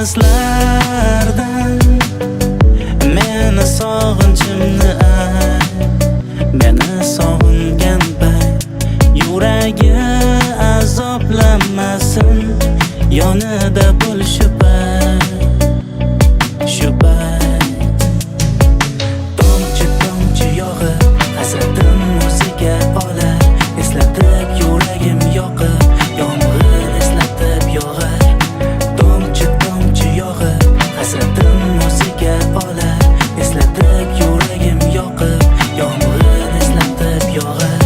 olislardan meni sog'inchimni ay, meni sog'ingan payt yuragi azoblamasin, yonida bo'l shu payt tomchi tomchi yog'ib hasratim o'ziga olar, eslatib yuragim yoqib, yomg'ir eslatib yog'ar. Tomchi tomchi yog'ib hasratim o'ziga olar, eslatib yuragim yoqib, yomg'ir eslatib yog'ar.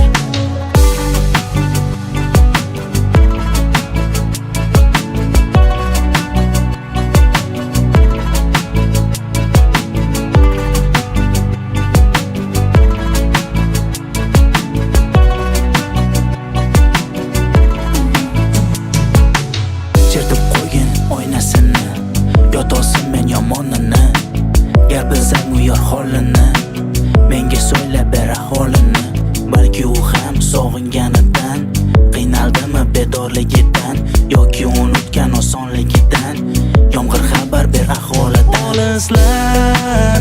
Chertib qo'ygin oynasini, yotolsin men yomonini. Gar bilsang u yor holini, menga so'ylab ber ahvolini. Balki u ham sog'inganidan, qiynaldimi bedorligidan, yoki unutgan osonligidan. Yomg'ir xabar ber ahvolidan. Olislar